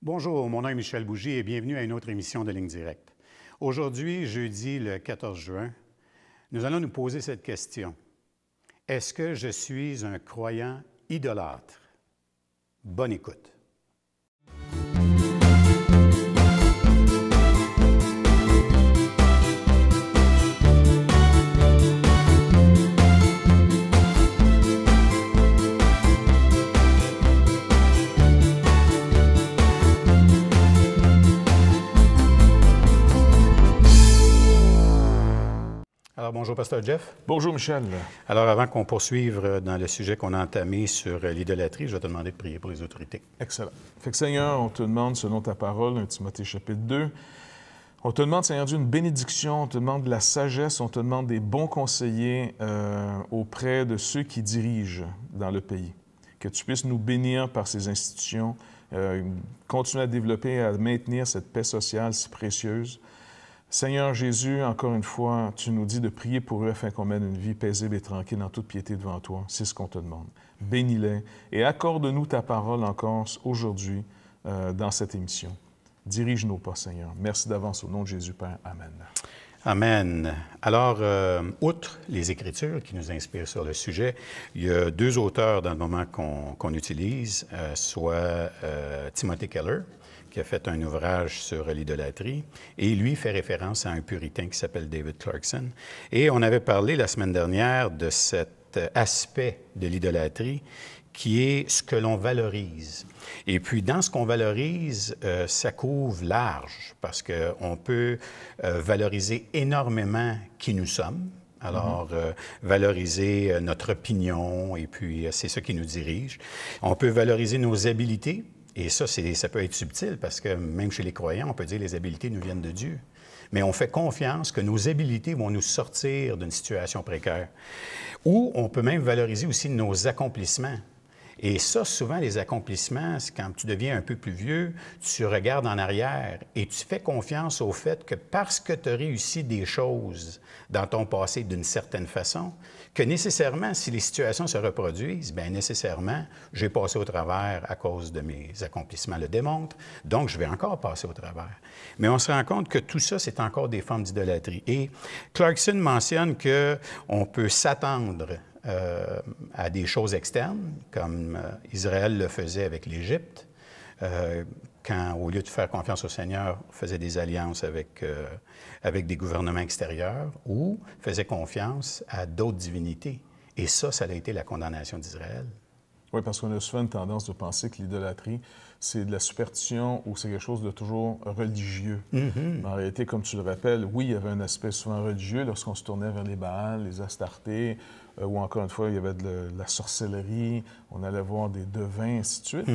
Bonjour, mon nom est Michel Bougie et bienvenue à une autre émission de Ligne Directe. Aujourd'hui, jeudi le 14 juin, nous allons nous poser cette question. Est-ce que je suis un croyant idolâtre? Bonne écoute. Alors, bonjour, Pasteur Jeff. Bonjour, Michel. Alors, avant qu'on poursuive dans le sujet qu'on a entamé sur l'idolâtrie, je vais te demander de prier pour les autorités. Excellent. Fait que Seigneur, on te demande, selon ta parole, 1 Timothée chapitre 2, on te demande, Seigneur Dieu, une bénédiction, on te demande de la sagesse, on te demande des bons conseillers auprès de ceux qui dirigent dans le pays. Que tu puisses nous bénir par ces institutions, continuer à développer, à maintenir cette paix sociale si précieuse. Seigneur Jésus, encore une fois, tu nous dis de prier pour eux afin qu'on mène une vie paisible et tranquille en toute piété devant toi. C'est ce qu'on te demande. Bénis-les et accorde-nous ta parole encore aujourd'hui dans cette émission. Dirige nos pas, Seigneur. Merci d'avance au nom de Jésus, Père. Amen. Amen. Alors, outre les Écritures qui nous inspirent sur le sujet, il y a deux auteurs dans le moment qu'on utilise, soit Timothy Keller, qui a fait un ouvrage sur l'idolâtrie, et lui fait référence à un puritain qui s'appelle David Clarkson. Et on avait parlé la semaine dernière de cet aspect de l'idolâtrie qui est ce que l'on valorise. Et puis, dans ce qu'on valorise, ça couvre large, parce qu'on peut valoriser énormément qui nous sommes. Alors, valoriser notre opinion, et puis c'est ça qui nous dirige. On peut valoriser nos habiletés. Et ça peut être subtil parce que même chez les croyants, on peut dire que les habiletés nous viennent de Dieu. Mais on fait confiance que nos habiletés vont nous sortir d'une situation précaire. Ou on peut même valoriser aussi nos accomplissements. Et ça, souvent, les accomplissements, c'est quand tu deviens un peu plus vieux, tu regardes en arrière et tu fais confiance au fait que parce que tu as réussi des choses dans ton passé d'une certaine façon, que nécessairement, si les situations se reproduisent, bien nécessairement, j'ai passé au travers à cause de mes accomplissements le démontrent, donc je vais encore passer au travers. Mais on se rend compte que tout ça, c'est encore des formes d'idolâtrie. Et Clarkson mentionne qu'on peut s'attendre à des choses externes, comme Israël le faisait avec l'Égypte, quand, au lieu de faire confiance au Seigneur, on faisait des alliances avec des gouvernements extérieurs ou faisait confiance à d'autres divinités. Et ça a été la condamnation d'Israël. Oui, parce qu'on a souvent une tendance de penser que l'idolâtrie, c'est de la superstition ou c'est quelque chose de toujours religieux. En réalité, comme tu le rappelles, oui, il y avait un aspect souvent religieux lorsqu'on se tournait vers les Baals, les Astartés, ou encore une fois, il y avait de la sorcellerie, on allait voir des devins, ainsi de suite.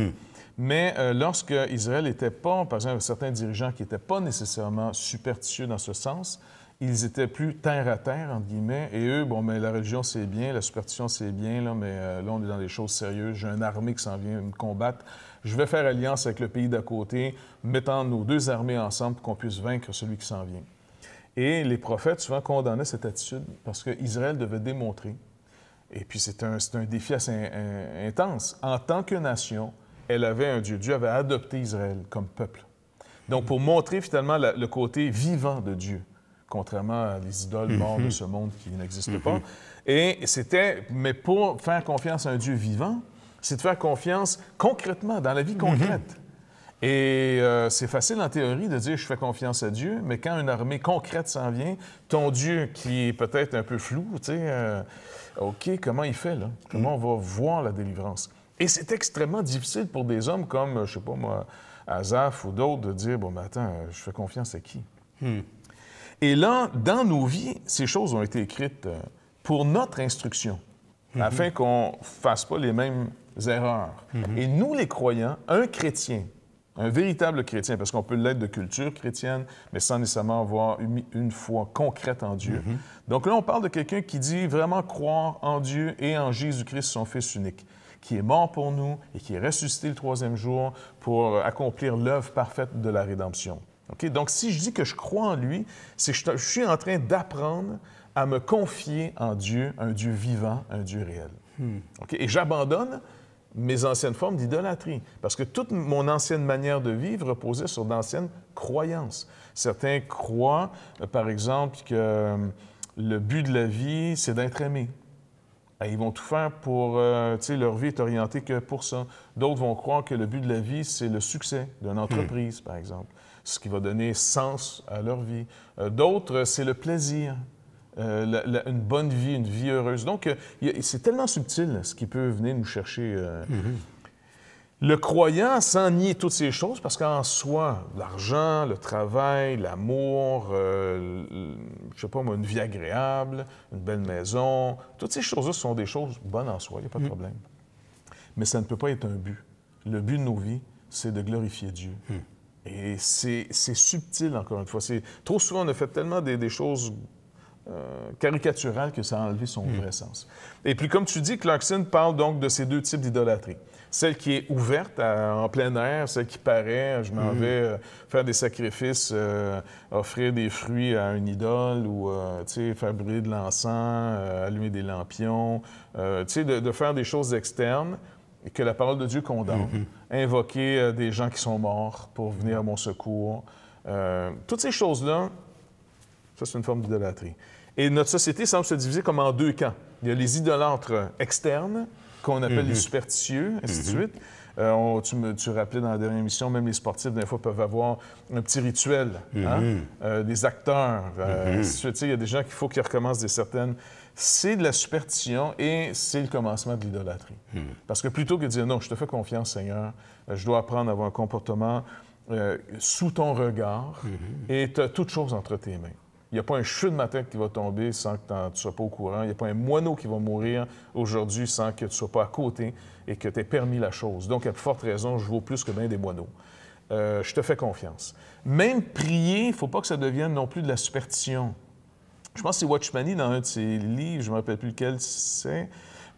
Mais lorsque Israël n'était pas, par exemple, certains dirigeants qui n'étaient pas nécessairement superstitieux dans ce sens, ils étaient plus terre à terre, entre guillemets, et eux, bon, mais la religion, c'est bien, la superstition, c'est bien, là, mais là, on est dans des choses sérieuses. J'ai une armée qui s'en vient me combattre. Je vais faire alliance avec le pays d'à côté, mettant nos deux armées ensemble pour qu'on puisse vaincre celui qui s'en vient. Et les prophètes, souvent, condamnaient cette attitude parce qu'Israël devait démontrer, et puis c'est un défi assez intense, en tant que nation, elle avait un Dieu. Dieu avait adopté Israël comme peuple. Donc, pour montrer finalement le côté vivant de Dieu, contrairement à les idoles morts de ce monde qui n'existent pas. Et mais pour faire confiance à un Dieu vivant, c'est de faire confiance concrètement, dans la vie concrète. Et c'est facile en théorie de dire « je fais confiance à Dieu », mais quand une armée concrète s'en vient, ton Dieu qui est peut-être un peu flou, tu sais, OK, comment il fait là? Comment on va voir la délivrance? Et c'est extrêmement difficile pour des hommes comme, je sais pas moi, Asaph ou d'autres, de dire « bon, mais attends, je fais confiance à qui? » Et là, dans nos vies, ces choses ont été écrites pour notre instruction, afin qu'on ne fasse pas les mêmes erreurs. Et nous, les croyants, un chrétien, un véritable chrétien, parce qu'on peut l'être de culture chrétienne, mais sans nécessairement avoir une foi concrète en Dieu. Donc là, on parle de quelqu'un qui dit vraiment croire en Dieu et en Jésus-Christ, son Fils unique, qui est mort pour nous et qui est ressuscité le troisième jour pour accomplir l'œuvre parfaite de la rédemption. Okay? Donc, si je dis que je crois en lui, c'est que je suis en train d'apprendre à me confier en Dieu, un Dieu vivant, un Dieu réel. Okay? Et j'abandonne mes anciennes formes d'idolâtrie. Parce que toute mon ancienne manière de vivre reposait sur d'anciennes croyances. Certains croient, par exemple, que le but de la vie, c'est d'être aimé. Et ils vont tout faire pour... tu sais, leur vie est orientée que pour ça. D'autres vont croire que le but de la vie, c'est le succès d'une entreprise, par exemple, ce qui va donner sens à leur vie. D'autres, c'est le plaisir. Une bonne vie, une vie heureuse. Donc, c'est tellement subtil ce qui peut venir nous chercher. Le croyant, sans nier toutes ces choses, parce qu'en soi, l'argent, le travail, l'amour, je sais pas moi, une vie agréable, une belle maison, toutes ces choses-là sont des choses bonnes en soi, il n'y a pas de problème. Mais ça ne peut pas être un but. Le but de nos vies, c'est de glorifier Dieu. Et c'est subtil, encore une fois. Trop souvent, on a fait tellement des choses caricaturales que ça a enlevé son vrai sens. Et puis, comme tu dis, Clarkson parle donc de ces deux types d'idolâtrie. Celle qui est ouverte en plein air, celle qui paraît, je m'en vais faire des sacrifices, offrir des fruits à une idole ou faire brûler de l'encens, allumer des lampions, de faire des choses externes que la parole de Dieu condamne, invoquer des gens qui sont morts pour venir à mon secours. Toutes ces choses-là, ça, c'est une forme d'idolâtrie. Et notre société semble se diviser comme en deux camps. Il y a les idolâtres externes, qu'on appelle les superstitieux, ainsi de suite. Tu rappelais dans la dernière émission, même les sportifs, des fois, peuvent avoir un petit rituel, des acteurs, ainsi de suite. Il y a des gens qu'il faut qu'ils recommencent des certaines... C'est de la superstition et c'est le commencement de l'idolâtrie. Parce que plutôt que de dire, non, je te fais confiance, Seigneur, je dois apprendre à avoir un comportement sous ton regard et tu as toute chose entre tes mains. Il n'y a pas un cheveu de ma tête qui va tomber sans que tu ne sois pas au courant. Il n'y a pas un moineau qui va mourir aujourd'hui sans que tu ne sois pas à côté et que tu aies permis la chose. Donc, à plus forte raison, je vaux plus que bien des moineaux. Je te fais confiance. Même prier, il ne faut pas que ça devienne non plus de la superstition. Je pense que c'est Watchmani, dans un de ses livres, je ne me rappelle plus lequel c'est,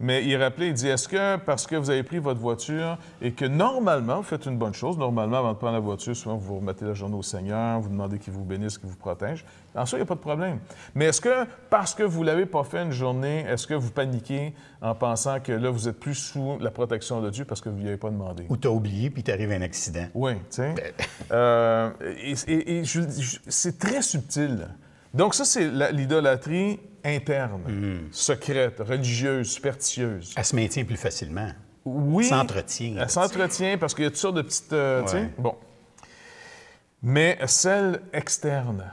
mais il rappelait, il dit, est-ce que parce que vous avez pris votre voiture et que normalement, vous faites une bonne chose, normalement, avant de prendre la voiture, souvent, vous remettez la journée au Seigneur, vous demandez qu'il vous bénisse, qu'il vous protège. En ça, il n'y a pas de problème. Mais est-ce que, parce que vous ne l'avez pas fait une journée, est-ce que vous paniquez en pensant que là, vous êtes plus sous la protection de Dieu parce que vous ne lui avez pas demandé? Ou tu as oublié, puis t'arrive un accident. Oui, tu sais. C'est très subtil. Donc ça, c'est l'idolâtrie interne, secrète, religieuse, superstitieuse. Elle se maintient plus facilement. Oui. Elle s'entretient. Elle s'entretient parce qu'il y a toutes sortes de petites... tu sais, bon. Mais celle externe,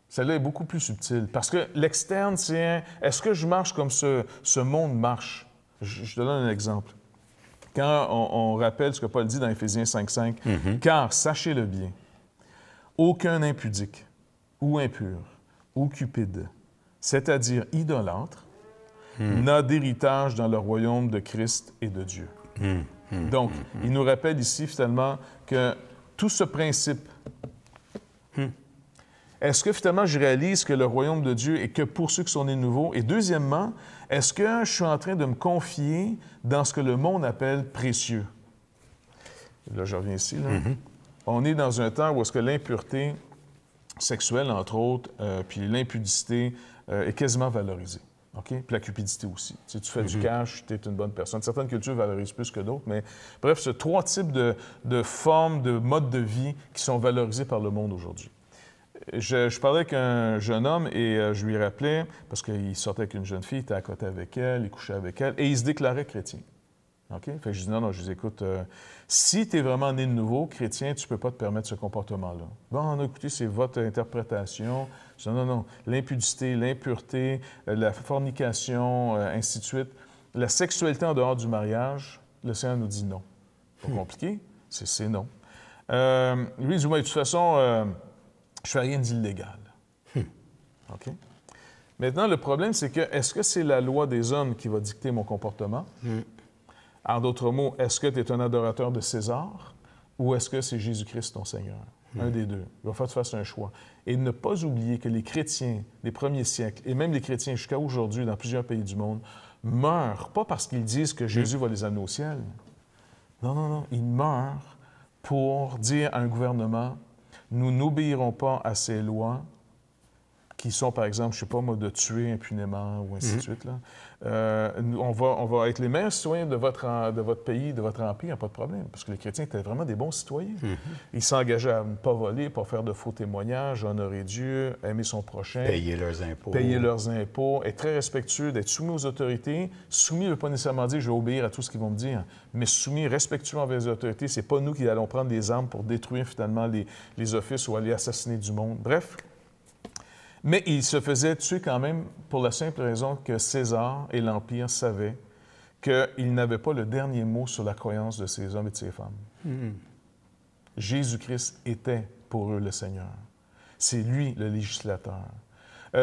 celle-là est beaucoup plus subtile. Parce que l'externe, c'est... Est-ce que je marche comme ce monde marche? Je te donne un exemple. Quand on rappelle ce que Paul dit dans Éphésiens 5.5, car, sachez-le bien, aucun impudique ou impur ou cupide, c'est-à-dire idolâtre, n'a d'héritage dans le royaume de Christ et de Dieu. Donc, il nous rappelle ici, finalement, que tout ce principe, est-ce que, finalement, je réalise que le royaume de Dieu est que pour ceux qui sont nés nouveaux? Et deuxièmement, est-ce que je suis en train de me confier dans ce que le monde appelle précieux? Là, je reviens ici. Là. On est dans un temps où est-ce que l'impureté sexuelle, entre autres, puis l'impudicité est quasiment valorisée. OK? Puis la cupidité aussi. Tu fais du cash, tu es une bonne personne. Certaines cultures valorisent plus que d'autres, mais bref, c'est trois types de formes, de modes de vie qui sont valorisés par le monde aujourd'hui. Je parlais avec un jeune homme et je lui rappelais, parce qu'il sortait avec une jeune fille, il était à côté avec elle, il couchait avec elle, et il se déclarait chrétien. OK? Fait que je dis non, je dis écoute, si tu es vraiment né de nouveau, chrétien, tu ne peux pas te permettre ce comportement-là. Bon, écoutez, c'est votre interprétation. Je dis non, l'impudicité, l'impureté, la fornication, ainsi de suite. La sexualité en dehors du mariage, le Seigneur nous dit non. Pas compliqué, c'est non. Lui, il dit, de toute façon, je fais rien d'illégal. OK? Maintenant, le problème, c'est que, est-ce que c'est la loi des hommes qui va dicter mon comportement? En d'autres mots, est-ce que tu es un adorateur de César ou est-ce que c'est Jésus-Christ ton Seigneur? Un des deux. Il va falloir que tu fasses un choix. Et ne pas oublier que les chrétiens des premiers siècles, et même les chrétiens jusqu'à aujourd'hui dans plusieurs pays du monde, meurent pas parce qu'ils disent que Jésus va les amener au ciel. Non. Ils meurent pour dire à un gouvernement, nous n'obéirons pas à ces lois qui sont, par exemple, je ne sais pas moi, de tuer impunément ou ainsi de suite. Là. On va être les meilleurs citoyens de votre pays, de votre empire, pas de problème, parce que les chrétiens étaient vraiment des bons citoyens. Ils s'engageaient à ne pas voler, pas faire de faux témoignages, honorer Dieu, aimer son prochain. Payer leurs impôts. Payer leurs impôts, être très respectueux, d'être soumis aux autorités. Soumis ne veut pas nécessairement dire « je vais obéir à tout ce qu'ils vont me dire », mais soumis, respectueux envers les autorités. C'est pas nous qui allons prendre des armes pour détruire finalement les offices ou aller assassiner du monde. Bref. Mais il se faisait tuer quand même pour la simple raison que César et l'Empire savaient qu'ils n'avaient pas le dernier mot sur la croyance de ces hommes et de ces femmes. Jésus-Christ était pour eux le Seigneur. C'est lui le législateur.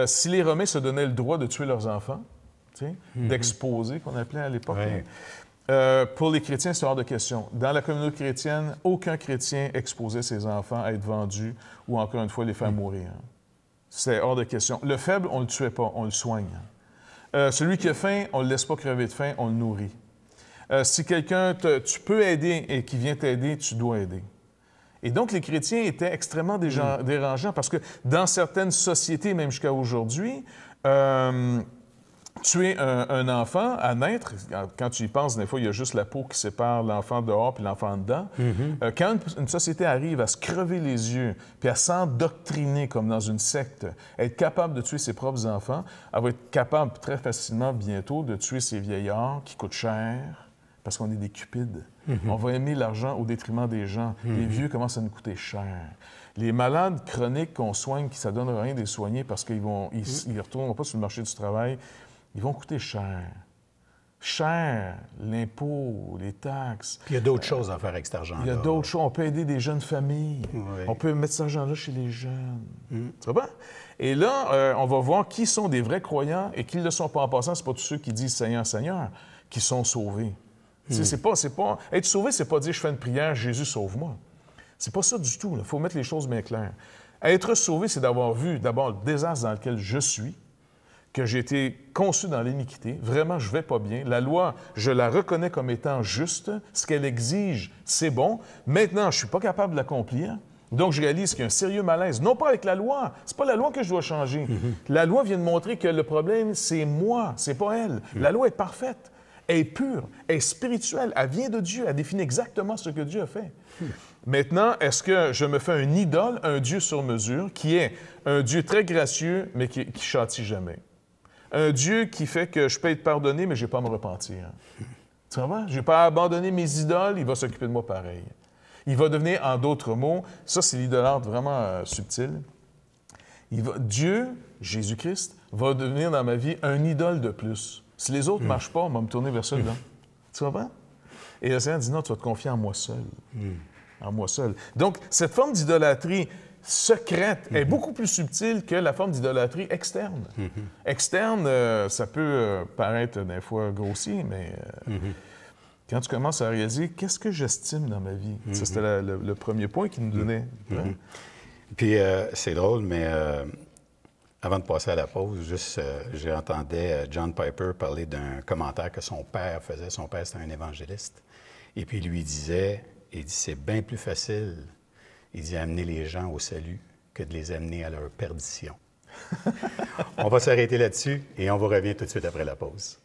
Si les Romains se donnaient le droit de tuer leurs enfants, d'exposer, qu'on appelait à l'époque, pour les chrétiens, c'est hors de question. Dans la communauté chrétienne, aucun chrétien exposait ses enfants à être vendus ou, encore une fois, les faire mourir. C'est hors de question. Le faible, on ne le tuait pas, on le soigne. Celui qui a faim, on ne le laisse pas crever de faim, on le nourrit. Si quelqu'un, tu peux aider et qui vient t'aider, tu dois aider. Et donc, les chrétiens étaient extrêmement dérangeants parce que dans certaines sociétés, même jusqu'à aujourd'hui, tuer un enfant à naître, quand tu y penses, des fois, il y a juste la peau qui sépare l'enfant dehors puis l'enfant dedans. Quand une société arrive à se crever les yeux puis à s'endoctriner comme dans une secte, être capable de tuer ses propres enfants, elle va être capable très facilement, bientôt, de tuer ces vieillards qui coûtent cher parce qu'on est des cupides. On va aimer l'argent au détriment des gens. Les vieux commencent à nous coûter cher. Les malades chroniques qu'on soigne, qui ça ne donne rien de les soigner parce qu'ils ne retourneront pas sur le marché du travail, ils vont coûter cher. Cher, l'impôt, les taxes. Puis il y a d'autres choses à faire avec cet argent-là. Il y a d'autres choses. On peut aider des jeunes familles. Oui. On peut mettre cet argent-là chez les jeunes. Tu vois? Et là, on va voir qui sont des vrais croyants et qui ne le sont pas. En passant, ce n'est pas tous ceux qui disent « Seigneur, Seigneur » qui sont sauvés. C'est pas... Être sauvé, c'est pas dire « Je fais une prière, Jésus, sauve-moi ». C'est pas ça du tout. Il faut mettre les choses bien claires. Être sauvé, c'est d'avoir vu d'abord le désastre dans lequel je suis, que j'ai été conçu dans l'iniquité. Vraiment, je ne vais pas bien. La loi, je la reconnais comme étant juste. Ce qu'elle exige, c'est bon. Maintenant, je ne suis pas capable de l'accomplir. Donc, je réalise qu'il y a un sérieux malaise. Non pas avec la loi. Ce n'est pas la loi que je dois changer. La loi vient de montrer que le problème, c'est moi, c'est pas elle. La loi est parfaite, elle est pure, elle est spirituelle, elle vient de Dieu, elle définit exactement ce que Dieu a fait. Maintenant, est-ce que je me fais un idole, un Dieu sur mesure, qui est un Dieu très gracieux, mais qui châtie jamais? Un Dieu qui fait que je peux être pardonné, mais je n'ai pas à me repentir. Tu vois? Je n'ai pas à abandonner mes idoles, il va s'occuper de moi pareil. Il va devenir, en d'autres mots, ça c'est l'idolâtre vraiment subtil, Dieu, Jésus-Christ, va devenir dans ma vie un idole de plus. Si les autres ne marchent pas, on va me tourner vers celui-là. Tu comprends? Et le Seigneur dit non, tu vas te confier en moi seul. En moi seul. Donc, cette forme d'idolâtrie secrète est beaucoup plus subtile que la forme d'idolâtrie externe. Externe, ça peut paraître des fois grossier, mais quand tu commences à réaliser qu'est-ce que j'estime dans ma vie, ça c'était le premier point qu'il nous donnait. Puis c'est drôle, mais avant de passer à la pause, juste j'entendais John Piper parler d'un commentaire que son père faisait. Son père, c'était un évangéliste. Et puis il lui disait, il dit, c'est bien plus facile, il dit, amener les gens au salut que de les amener à leur perdition. On va s'arrêter là-dessus et on vous revient tout de suite après la pause.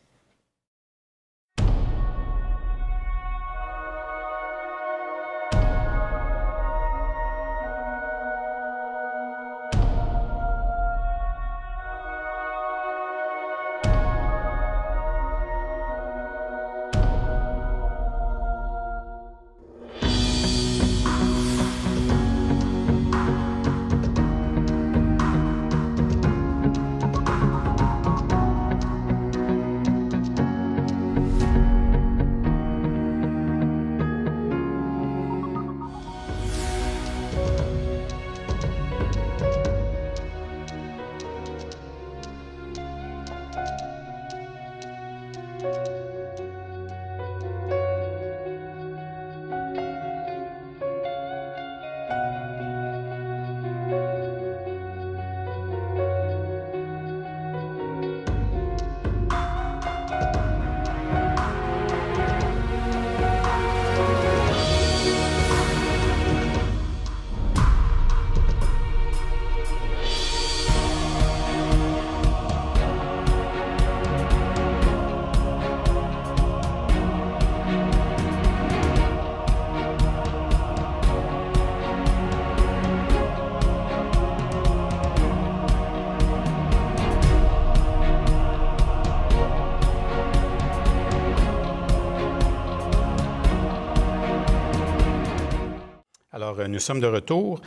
Alors, nous sommes de retour.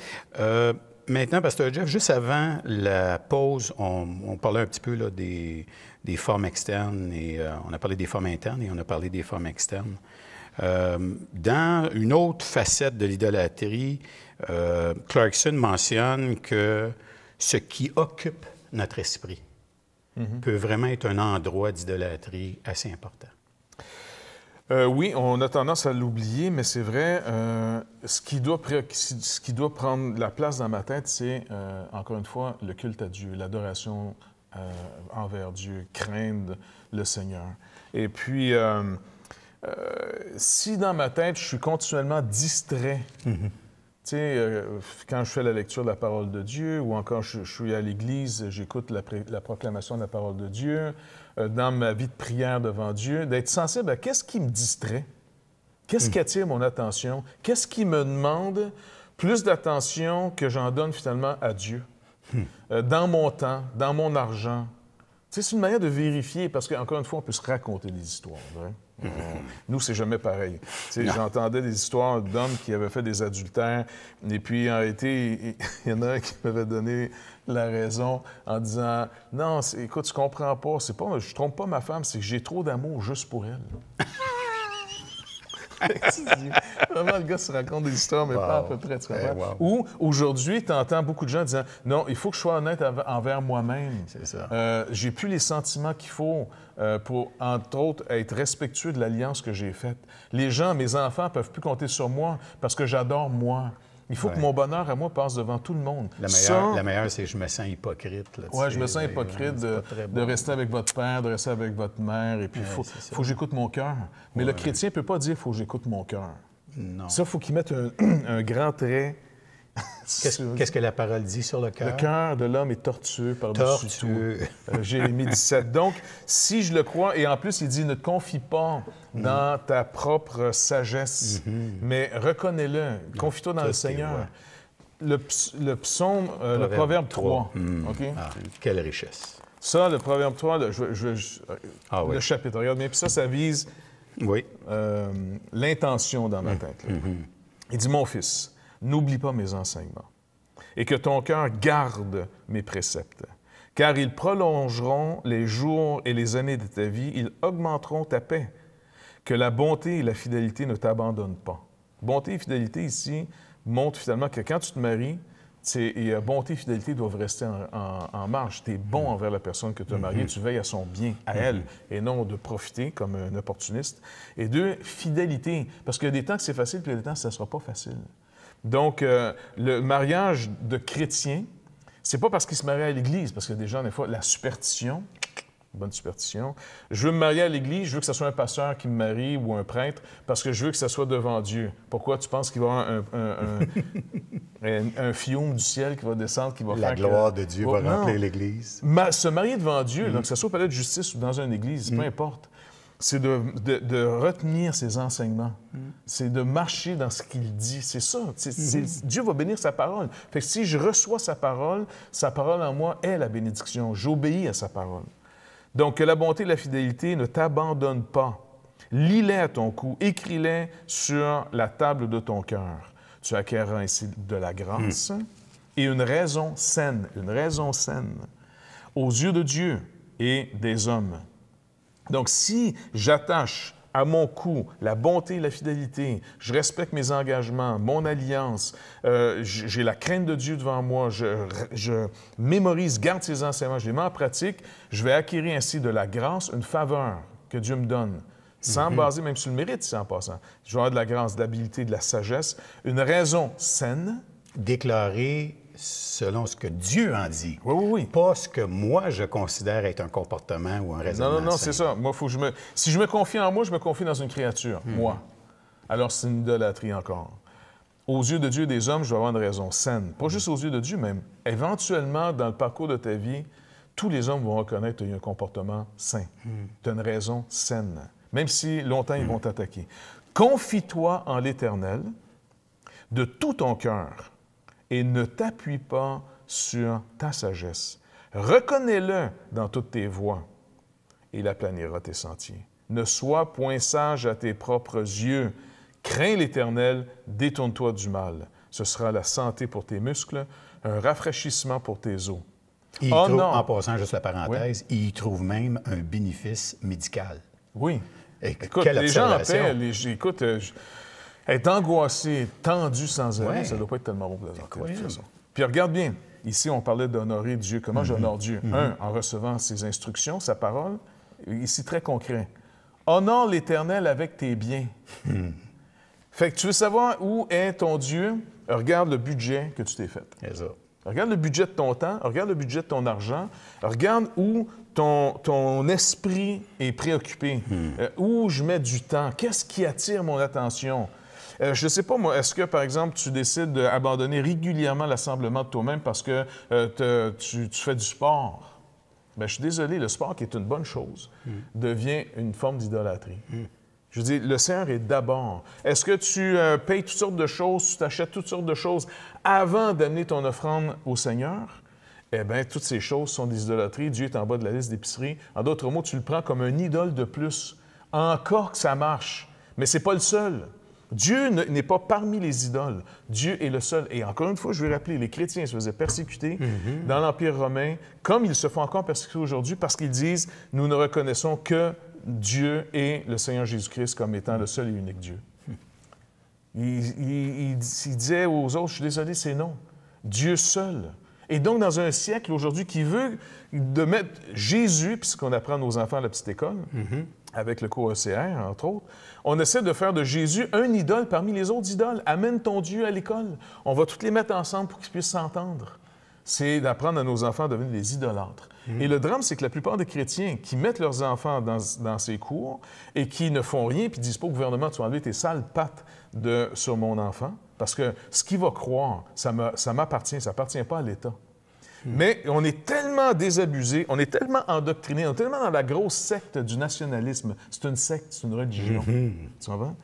Maintenant, Pasteur Jeff, juste avant la pause, on parlait un petit peu là, des formes externes et on a parlé des formes internes et on a parlé des formes externes. Dans une autre facette de l'idolâtrie, Clarkson mentionne que ce qui occupe notre esprit peut vraiment être un endroit d'idolâtrie assez important. Oui, on a tendance à l'oublier, mais c'est vrai, ce qui doit prendre la place dans ma tête, c'est, encore une fois, le culte à Dieu, l'adoration envers Dieu, craindre le Seigneur. Et puis, si dans ma tête, je suis continuellement distrait, tu sais, quand je fais la lecture de la parole de Dieu ou encore je suis à l'Église, j'écoute la proclamation de la parole de Dieu, dans ma vie de prière devant Dieu, d'être sensible à qu'est-ce qui me distrait, qu'est-ce qui attire mon attention, qu'est-ce qui me demande plus d'attention que j'en donne finalement à Dieu, dans mon temps, dans mon argent. Tu sais, c'est une manière de vérifier, parce qu'encore une fois, on peut se raconter des histoires, vrai? Nous, c'est jamais pareil. J'entendais des histoires d'hommes qui avaient fait des adultères, et puis en réalité, il y en a un qui m'avait donné la raison en disant « Non, écoute, tu comprends pas, je trompe pas ma femme, c'est que j'ai trop d'amour juste pour elle. » Vraiment, le gars se raconte des histoires, mais pas à peu près, tu comprends? Ou, aujourd'hui, tu entends beaucoup de gens disant « Non, il faut que je sois honnête envers moi-même. C'est ça. J'ai plus les sentiments qu'il faut pour, entre autres, être respectueux de l'alliance que j'ai faite. Les gens, mes enfants, ne peuvent plus compter sur moi parce que j'adore moi. Il faut que mon bonheur à moi passe devant tout le monde. La meilleure, c'est que je me sens hypocrite. Oui, je me sens hypocrite de rester avec votre père, de rester avec votre mère, et puis il faut que j'écoute mon cœur. Mais le chrétien ne peut pas dire « il faut que j'écoute mon cœur ». Non. Ça, il faut qu'il mette un grand trait. Qu'est-ce que la parole dit sur le cœur? Le cœur de l'homme est tortueux par-dessus tout. Jérémie 17. Donc, si je le crois, et en plus, il dit « Ne te confie pas dans ta propre sagesse, mais reconnais-le, confie-toi dans le Seigneur. » Le psaume, le proverbe 3. Okay? Ah, quelle richesse. Ça, le proverbe 3, le chapitre, regarde bien. Puis ça vise l'intention dans ma tête. Il dit « Mon fils, n'oublie pas mes enseignements, et que ton cœur garde mes préceptes, car ils prolongeront les jours et les années de ta vie, ils augmenteront ta paix. Que la bonté et la fidélité ne t'abandonnent pas. » Bonté et fidélité, ici, montrent finalement que quand tu te maries, bonté et fidélité doivent rester en marche. Tu es bon envers la personne que tu as mariée, tu veilles à son bien, à elle, et non de profiter comme un opportuniste. Et deux, fidélité, parce qu'il y a des temps que c'est facile, puis il y a des temps que ça ne sera pas facile. Donc, le mariage de chrétiens, c'est pas parce qu'ils se marient à l'Église, parce que des gens, des fois, la superstition, bonne superstition, je veux me marier à l'Église, je veux que ce soit un pasteur qui me marie ou un prêtre, parce que je veux que ça soit devant Dieu. Pourquoi tu penses qu'il va y avoir un fiume du ciel qui va descendre, qui va faire que... La gloire de Dieu va remplir l'Église. Se marier devant Dieu, donc que ce soit au palais de justice ou dans une église, peu importe, c'est de retenir ses enseignements. C'est de marcher dans ce qu'il dit. C'est ça. Dieu va bénir sa parole. Fait que si je reçois sa parole en moi est la bénédiction. J'obéis à sa parole. Donc, que la bonté et la fidélité ne t'abandonnent pas. Lis-les à ton cou. Écris-les sur la table de ton cœur. Tu acquerras ainsi de la grâce et une raison saine aux yeux de Dieu et des hommes. Donc, si j'attache à mon cou la bonté et la fidélité, je respecte mes engagements, mon alliance, j'ai la crainte de Dieu devant moi, je mémorise, garde ses enseignements, je les mets en pratique, je vais acquérir ainsi de la grâce, une faveur que Dieu me donne, sans baser même sur le mérite, c'est en passant. Je vais avoir de la grâce, de l'habileté, de la sagesse, une raison saine. Déclarée selon ce que Dieu en dit. Oui. Pas ce que moi, je considère être un comportement ou un raisonnement. Non, c'est ça. Moi, si je me confie en moi, je me confie dans une créature, moi. Alors, c'est une idolâtrie encore. Aux yeux de Dieu et des hommes, je vais avoir une raison saine. Pas juste aux yeux de Dieu, même. Éventuellement, dans le parcours de ta vie, tous les hommes vont reconnaître que tu as un comportement sain. Tu as une raison saine. Même si longtemps, ils vont t'attaquer. Confie-toi en l'Éternel de tout ton cœur et ne t'appuie pas sur ta sagesse. Reconnais-le dans toutes tes voies et il aplanira tes sentiers. Ne sois point sage à tes propres yeux. Crains l'Éternel, détourne-toi du mal. ce sera la santé pour tes muscles, un rafraîchissement pour tes os. Il Oh trouve, non! en passant juste la parenthèse, il y trouve même un bénéfice médical. Oui. Et Écoute, quelle les gens en observation. paix, écoute, être angoissé, tendu sans arrêt, Ouais. ça ne doit pas être tellement bon pour la santé, de toute Incroyable. façon. Puis regarde bien, ici, on parlait d'honorer Dieu. Comment j'honore Dieu? Un, en recevant ses instructions, sa parole. Ici, très concret. Honore l'Éternel avec tes biens. Fait que tu veux savoir où est ton Dieu? Regarde le budget que tu t'es fait. C'est ça. Regarde le budget de ton temps, regarde le budget de ton argent, regarde où ton esprit est préoccupé, où je mets du temps, qu'est-ce qui attire mon attention. Je ne sais pas, moi, est-ce que, par exemple, tu décides d'abandonner régulièrement l'assemblement de toi-même parce que tu fais du sport? Bien, je suis désolé, le sport, qui est une bonne chose, devient une forme d'idolâtrie. Je veux dire, le Seigneur est d'abord. Est-ce que tu payes toutes sortes de choses, tu t'achètes toutes sortes de choses avant d'amener ton offrande au Seigneur? Eh bien, toutes ces choses sont des idolâtries. Dieu est en bas de la liste d'épicerie. En d'autres mots, tu le prends comme un idole de plus. Encore que ça marche. Mais ce n'est pas le seul. Dieu n'est pas parmi les idoles. Dieu est le seul. Et encore une fois, je vais rappeler, les chrétiens se faisaient persécuter dans l'Empire romain, comme ils se font encore persécuter aujourd'hui, parce qu'ils disent, nous ne reconnaissons que Dieu et le Seigneur Jésus-Christ comme étant le seul et unique Dieu. Il disait aux autres, je suis désolé, c'est non. Dieu seul. Et donc, dans un siècle aujourd'hui qui veut de mettre Jésus, puis ce qu'on apprend à nos enfants à la petite école, avec le cours OCR, entre autres, on essaie de faire de Jésus un idole parmi les autres idoles. Amène ton Dieu à l'école. On va tous les mettre ensemble pour qu'ils puissent s'entendre. C'est d'apprendre à nos enfants à devenir des idolâtres. Et le drame, c'est que la plupart des chrétiens qui mettent leurs enfants dans ces cours et qui ne font rien, puis disent pas au gouvernement, tu vas enlever tes sales pattes sur mon enfant, parce que ce qu'il va croire, ça m'appartient, ça appartient pas à l'État. Mais on est tellement désabusé, on est tellement endoctriné, on est tellement dans la grosse secte du nationalisme. C'est une secte, c'est une religion. Tu comprends?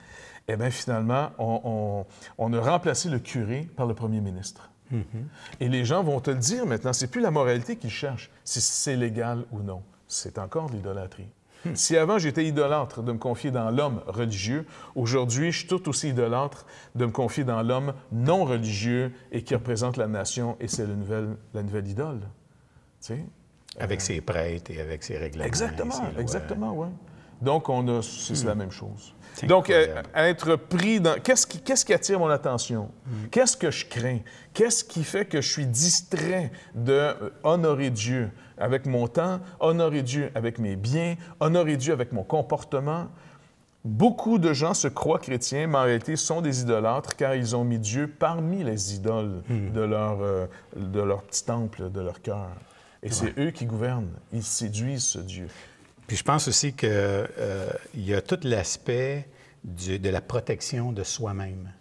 Eh bien, finalement, on a remplacé le curé par le premier ministre. Et les gens vont te le dire maintenant, c'est plus la moralité qu'ils cherchent, si c'est légal ou non. C'est encore de l'idolâtrie. Si avant j'étais idolâtre de me confier dans l'homme religieux, aujourd'hui je suis tout aussi idolâtre de me confier dans l'homme non religieux et qui représente la nation, et c'est la nouvelle idole. Tu sais? Avec ses prêtres et avec ses règlements. Exactement, oui. Donc, c'est la même chose. C'est Donc, incroyable. être pris dans... Qu'est-ce qui attire mon attention? Qu'est-ce que je crains? Qu'est-ce qui fait que je suis distrait de honorer Dieu avec mon temps, honorer Dieu avec mes biens, honorer Dieu avec mon comportement? Beaucoup de gens se croient chrétiens, mais en réalité sont des idolâtres car ils ont mis Dieu parmi les idoles de leur petit temple, de leur cœur. Et c'est eux qui gouvernent. Ils séduisent ce Dieu. Puis je pense aussi qu'il y a tout l'aspect de la protection de soi-même.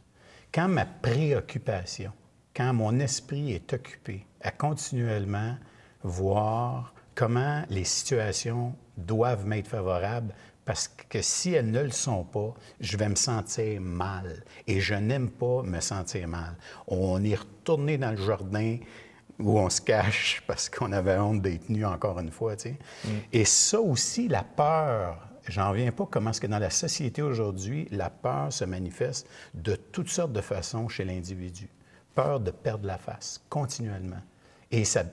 Quand ma préoccupation, quand mon esprit est occupé à continuellement voir comment les situations doivent m'être favorables, parce que si elles ne le sont pas, je vais me sentir mal. Et je n'aime pas me sentir mal. On est retourné dans le jardin où on se cache parce qu'on avait honte d'être nu encore une fois, tu sais. Et ça aussi, la peur, j'en reviens pas comment est-ce que dans la société aujourd'hui, la peur se manifeste de toutes sortes de façons chez l'individu. Peur de perdre la face, continuellement. Et ça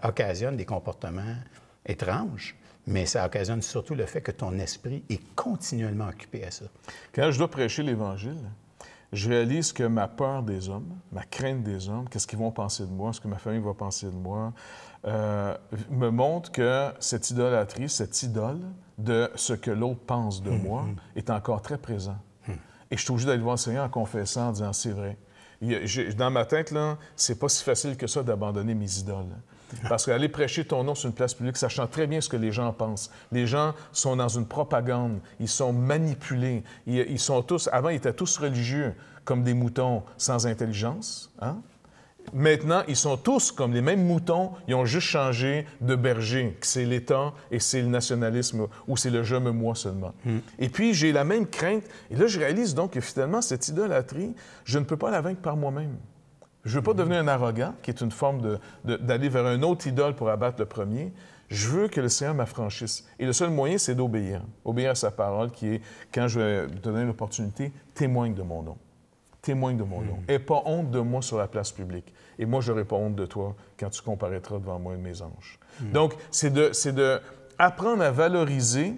occasionne des comportements étranges, mais ça occasionne surtout le fait que ton esprit est continuellement occupé à ça. Quand je dois prêcher l'Évangile, je réalise que ma peur des hommes, ma crainte des hommes, qu'est-ce qu'ils vont penser de moi, ce que ma famille va penser de moi, me montre que cette idolâtrie, cette idole de ce que l'autre pense de moi est encore très présent. Et je suis obligé d'aller voir le Seigneur en confessant, en disant, c'est vrai. Dans ma tête, là, c'est pas si facile que ça d'abandonner mes idoles. Parce qu'aller prêcher ton nom sur une place publique, sachant très bien ce que les gens pensent. Les gens sont dans une propagande, ils sont manipulés. Ils sont tous, avant, ils étaient tous religieux, comme des moutons sans intelligence. Hein? Maintenant, ils sont tous comme les mêmes moutons, ils ont juste changé de berger, que c'est l'État et c'est le nationalisme, ou c'est le « je me moi » seulement. Et puis, j'ai la même crainte. Et là, je réalise donc que finalement, cette idolâtrie, je ne peux pas la vaincre par moi-même. Je ne veux pas devenir un arrogant, qui est une forme d'aller vers un autre idole pour abattre le premier. Je veux que le Seigneur m'affranchisse. Et le seul moyen, c'est d'obéir. Obéir à sa parole, qui est, quand je vais te donner l'opportunité, témoigne de mon nom. témoigne de mon nom. Aie pas honte de moi sur la place publique. Et moi, je n'aurai pas honte de toi quand tu comparaîtras devant moi et mes anges. Donc, c'est de apprendre à valoriser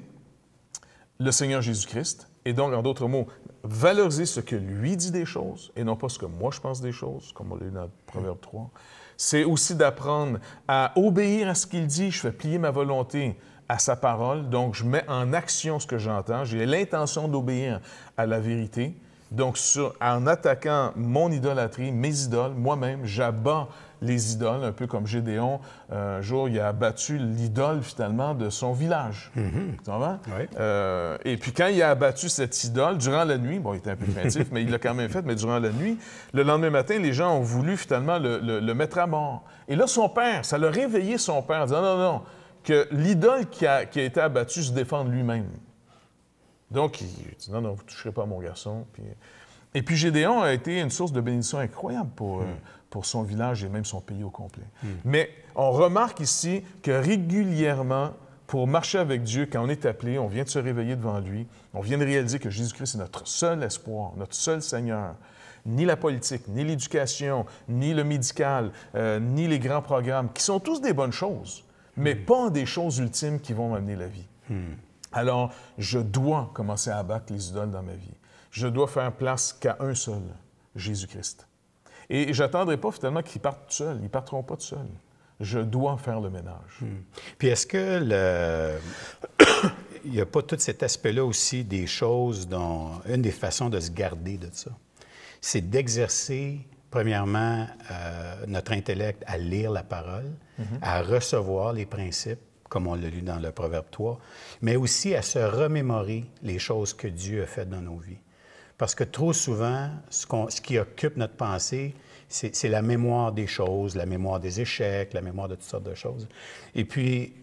le Seigneur Jésus-Christ. Et donc, en d'autres mots, valoriser ce que lui dit des choses et non pas ce que moi je pense des choses, comme on l'a lu dans Proverbe 3. C'est aussi d'apprendre à obéir à ce qu'il dit. Je fais plier ma volonté à sa parole. Donc, je mets en action ce que j'entends. J'ai l'intention d'obéir à la vérité. Donc, en attaquant mon idolâtrie, mes idoles, moi-même, j'abats les idoles, un peu comme Gédéon. Un jour, il a abattu l'idole, finalement, de son village. Tu comprends? Oui. Et puis, quand il a abattu cette idole, durant la nuit, bon, il était un peu craintif, mais il l'a quand même fait, mais durant la nuit, le lendemain matin, les gens ont voulu, finalement, le mettre à mort. Et là, son père, ça l'a réveillé, son père, en disant, non, non, que l'idole qui a été abattue se défende lui-même. Donc, il dit, non, non, vous ne toucherez pas à mon garçon. Et puis, Gédéon a été une source de bénédiction incroyable pour son village et même son pays au complet. Mais on remarque ici que régulièrement, pour marcher avec Dieu, quand on est appelé, on vient de se réveiller devant lui, on vient de réaliser que Jésus-Christ est notre seul espoir, notre seul Seigneur. Ni la politique, ni l'éducation, ni le médical, ni les grands programmes, qui sont tous des bonnes choses, mais pas des choses ultimes qui vont m'amener la vie. Alors, je dois commencer à abattre les idoles dans ma vie. Je dois faire place qu'à un seul, Jésus-Christ. Et je n'attendrai pas finalement qu'ils partent tout seuls. Ils ne partiront pas tout seuls. Je dois faire le ménage. Puis est-ce que il n'y a pas tout cet aspect-là aussi des choses dont une des façons de se garder de ça, c'est d'exercer, premièrement, notre intellect à lire la parole, à recevoir les principes, comme on l'a lu dans le Proverbe 3, mais aussi à se remémorer les choses que Dieu a faites dans nos vies. Parce que trop souvent, ce qui occupe notre pensée, c'est la mémoire des choses, la mémoire des échecs, la mémoire de toutes sortes de choses. Et puis,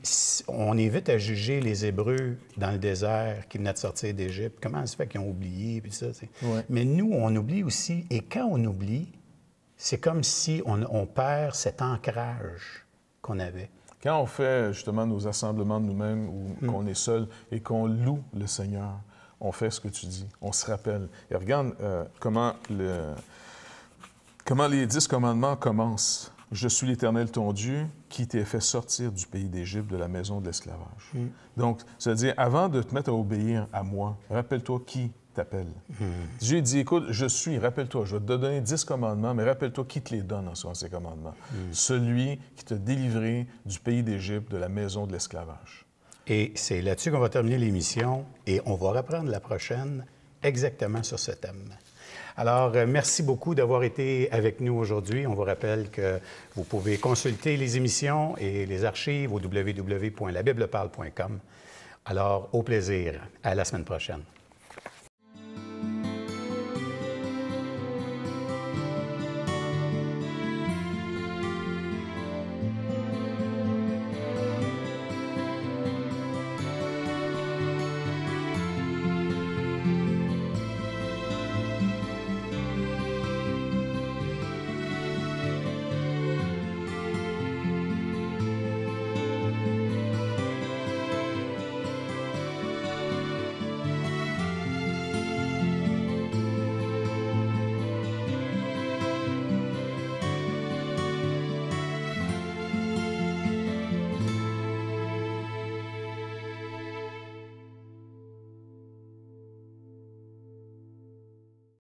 on est vite à juger les Hébreux dans le désert qui venaient de sortir d'Égypte. Comment ça se fait qu'ils ont oublié? Puis ça, Ouais. Mais nous, on oublie aussi. Et quand on oublie, c'est comme si on perd cet ancrage qu'on avait. Quand on fait justement nos assemblements de nous-mêmes ou qu'on est seul et qu'on loue le Seigneur, on fait ce que tu dis, on se rappelle. Et regarde comment les 10 commandements commencent. « Je suis l'Éternel ton Dieu qui t'ai fait sortir du pays d'Égypte, de la maison de l'esclavage. Donc, c'est-à-dire, avant de te mettre à obéir à moi, rappelle-toi qui t'appelle. Dieu dit, écoute, je suis, rappelle-toi, je vais te donner 10 commandements, mais rappelle-toi qui te les donne en soi, ces commandements. Celui qui t'a délivré du pays d'Égypte, de la maison de l'esclavage. Et c'est là-dessus qu'on va terminer l'émission et on va reprendre la prochaine exactement sur ce thème. Alors, merci beaucoup d'avoir été avec nous aujourd'hui. On vous rappelle que vous pouvez consulter les émissions et les archives au www.labibleparle.com. Alors, au plaisir. À la semaine prochaine.